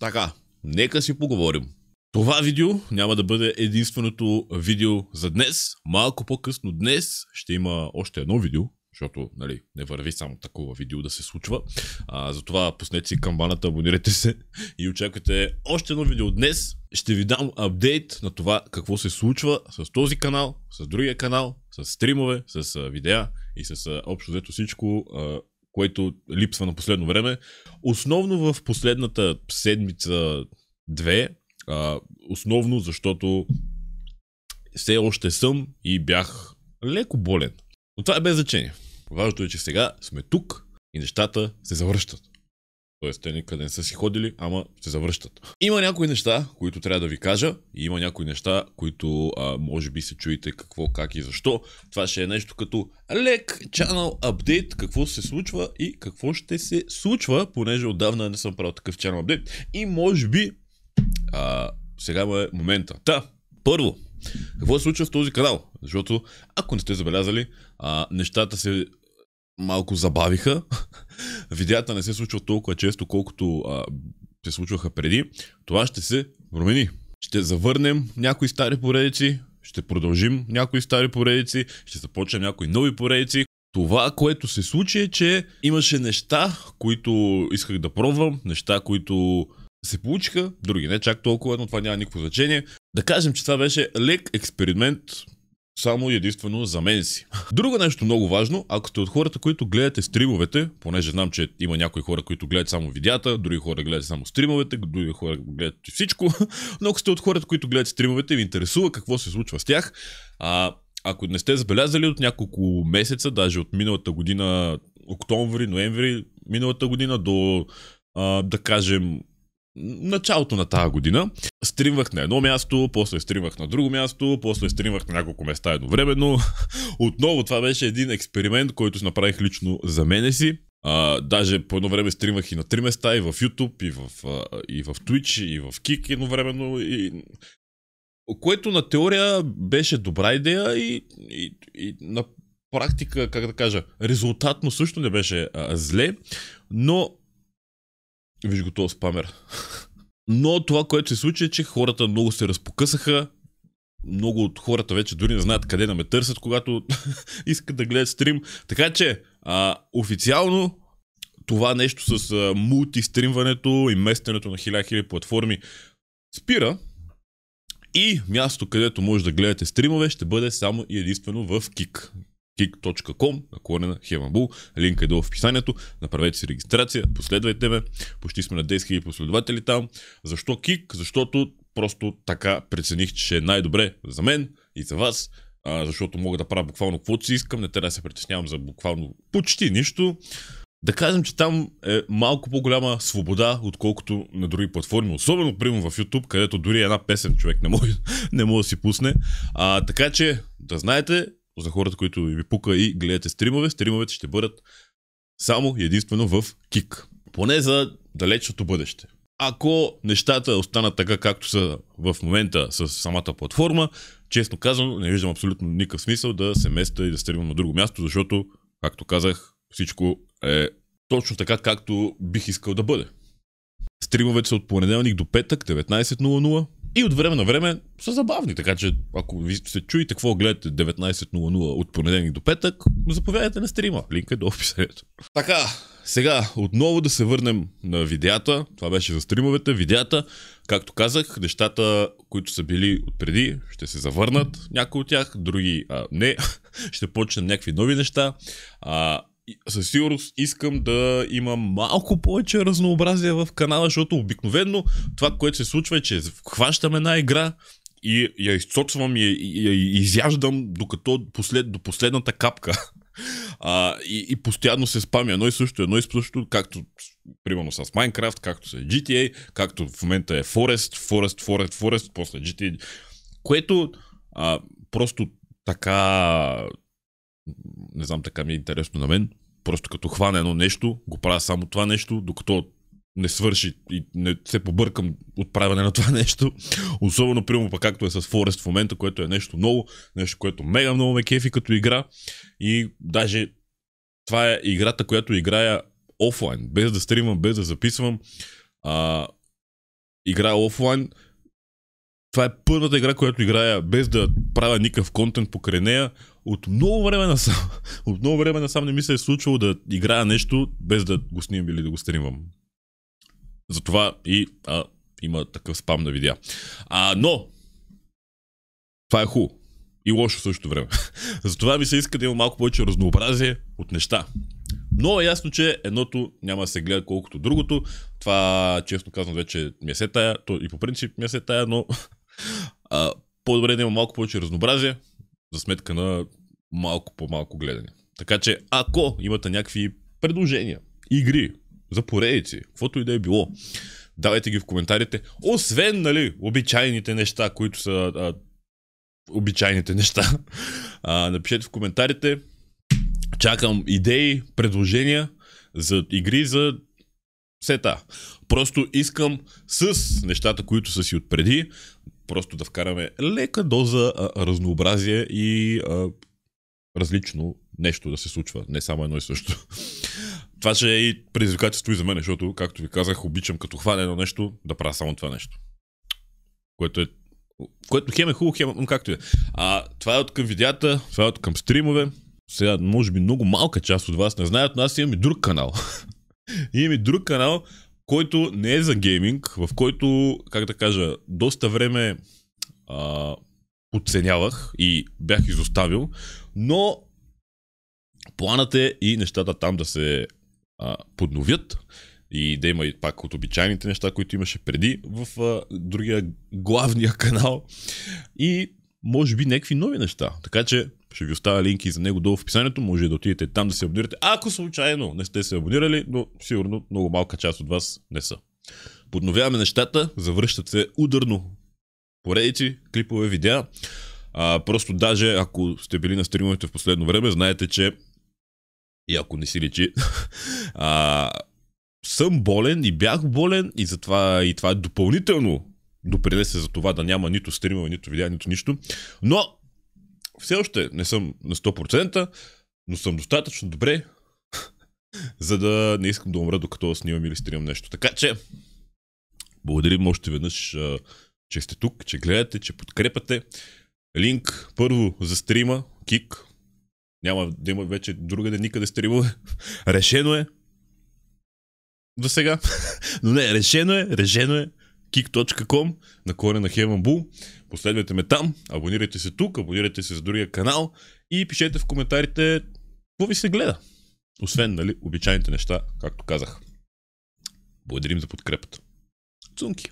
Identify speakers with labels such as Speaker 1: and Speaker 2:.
Speaker 1: Така, нека си поговорим. Това видео няма да бъде единственото видео за днес. Малко по-късно днес ще има още едно видео, защото не върви само такова видео да се случва. Затова пуснете си камбаната, абонирайте се и очаквайте още едно видео днес. Ще ви дам апдейт на това какво се случва с този канал, с другия канал, с стримове, с видеа и с общо взето всичко, което липсва на последно време. Основно в последната седмица-две, основно защото все още съм и бях леко болен. Но това е без значение. Важното е, че сега сме тук и нещата се завръщат. Тоест, те никъде не са си ходили, ама се завръщат. Има някои неща, които трябва да ви кажа, и има някои неща, които може би се чуете какво, как и защо. Това ще е нещо като лек channel апдейт, какво се случва и какво ще се случва, понеже отдавна не съм правил такъв channel апдейт. И може би сега е момента. Първо, какво се случва в този канал? Защото, ако не сте забелязали, нещата се малко забавиха. Видеята не се случват толкова често, колкото се случваха преди. Това ще се промени. Ще завърнем някои стари поредици, ще продължим някои стари поредици, ще започнем някои нови поредици. Това, което се случи е, че имаше неща, които исках да пробвам, неща, които се получиха, други не чак толкова, но това няма никакво значение. Да кажем, че това беше лек експеримент само единствено за мен си. Друго нещо много важно, ако сте от хората, които гледате стримовете, понеже знам, че има някои хора, които гледат само видеята, други хора гледат само стримовете, други хора гледат всичко, но ако сте от хората, които гледат стримовете, ви интересува какво се случва с тях. Ако не сте забелязали от няколко месеца, даже от миналата година, октомври, ноември, миналата година до, да кажем, началото на тази година, стримвах на едно място, после стримвах на друго място, после стримвах на няколко места едновременно. Отново това беше един експеримент, който си направих лично за мене си. Даже по едно време стримвах и на 3 места, и в YouTube, и в Twitch, и в Kick едновременно. Което на теория беше добра идея и на практика, как да кажа, резултатно също не беше зле, но виж го този спамер. Но това, което се случи, е, че хората много се разпокъсаха. Много от хората вече дори не знаят къде да ме търсят, когато искат да гледат стрим. Така че, официално това нещо с мултистримването и местенето на хиляди платформи спира. И място, където може да гледате стримове, ще бъде само и единствено в Kick. kick.com/heavenbull. Линк е долу в описанието. Направете си регистрация, последвайте ме. Почти сме на 10 000 последователи там. Защо Kick? Защото просто така прецених, че ще е най-добре за мен и за вас. Защото мога да правя буквално каквото си искам. Не трябва да се притеснявам за буквално почти нищо. Да кажем, че там е малко по-голяма свобода, отколкото на други платформи. Особено, примерно в YouTube, където дори една песен човек не може да си пусне. Така че, да знаете, за хората, които ви пука и гледате стримове, стримовете ще бъдат само единствено в Kick. Поне за далечното бъдеще. Ако нещата останат така, както са в момента с самата платформа, честно казано, не виждам абсолютно никакъв смисъл да се местя и да стримам на друго място, защото, както казах, всичко е точно така, както бих искал да бъде. Стримовете са от понеделник до петък, 19:00. И от време на време са забавни, така че ако ви се чуете какво гледате 19:00 от понеделник до петък, заповядайте на стрима. Линк е до описанието. Така, сега отново да се върнем на видеята. Това беше за стримовете. Видеята, както казах, нещата, които са били отпреди, ще се завърнат. Някои от тях, други не. Ще почнем някакви нови неща. Със сигурност искам да имам малко повече разнообразие в канала, защото обикновено това, което се случва е, че хващам една игра и я изцоцвам и я изяждам до последната капка. И постоянно се спамя едно и също, както примерно с Minecraft, както с GTA, както в момента е Forest, после GTA, което просто така, не знам, така ми е интересно на мен. Просто като хвана едно нещо, го правя само това нещо, докато не свърши и не се побъркам от правене на това нещо. Особено, примерно, както е с Forest в момента, което е нещо ново, нещо, което мега много ме кефи като игра. И даже това е играта, която играя офлайн, без да стримам, без да записвам. играя офлайн. Това е първата игра, която играя без да правя никакъв контент покрай нея. От много време насам. От много време насам не ми се е случвало да играя нещо без да го снимам или да го стримам. Затова и има такъв спам на видеа. Но това е хубаво. И лошо в същото време. Затова ми се иска да има малко повече разнообразие от неща. Но е ясно, че едното няма да се гледа колкото другото. Това, честно казвам, вече ми е се тая. То и по принцип ми е се тая, но по-добре да има малко повече разнообразие за сметка на малко по-малко гледане. Така че, ако имате някакви предложения, игри, за поредици, каквото и да е било, давайте ги в коментарите. Освен, нали, обичайните неща, които са обичайните неща. Напишете в коментарите. Чакам идеи, предложения за игри за сета. Просто искам с нещата, които са си отпреди, просто да вкараме лека доза разнообразие и различно нещо да се случва. Не само едно и също. Това ще е и предизвикателство и за мен, защото, както ви казах, обичам като хваля едно нещо да правя само това нещо. Което хем е хубаво, хем както е. Това е от към видеята, това е от към стримове. Сега, може би много малка част от вас не знаят, но аз имам и друг канал. Имам и друг канал, който не е за гейминг, в който, как да кажа, доста време подценявах и бях изоставил, но планът е и нещата там да се подновят и да има и пак от обичайните неща, които имаше преди в другия главния канал и може би някакви нови неща. Така че ще ви оставя линки за него долу в описанието, може да отидете там да се абонирате. Ако случайно не сте се абонирали, но сигурно много малка част от вас не са. Подновяваме нещата, завръщат се ударно поредици, клипове, видеа. Просто даже ако сте били на стримовете в последно време, знаете, че и ако не си личи, съм болен и бях болен и затова и това е допълнително допринесе за това да няма нито стримове, нито видеа, нито нищо. Но все още не съм на 100%, но съм достатъчно добре, за да не искам да умра докато снимам или стримам нещо. Така че, благодарим още веднъж, че сте тук, че гледате, че подкрепате. Линк първо за стрима, Кик. Няма да има вече другаде никъде стримове. Решено е. До сега. Но не, решено е. Kik.com на Heavenbull. Последвайте ме там, абонирайте се тук, абонирайте се за другия канал и пишете в коментарите какво ви се гледа. Освен, нали, обичайните неща, както казах. Благодарим за подкрепата. Цунки!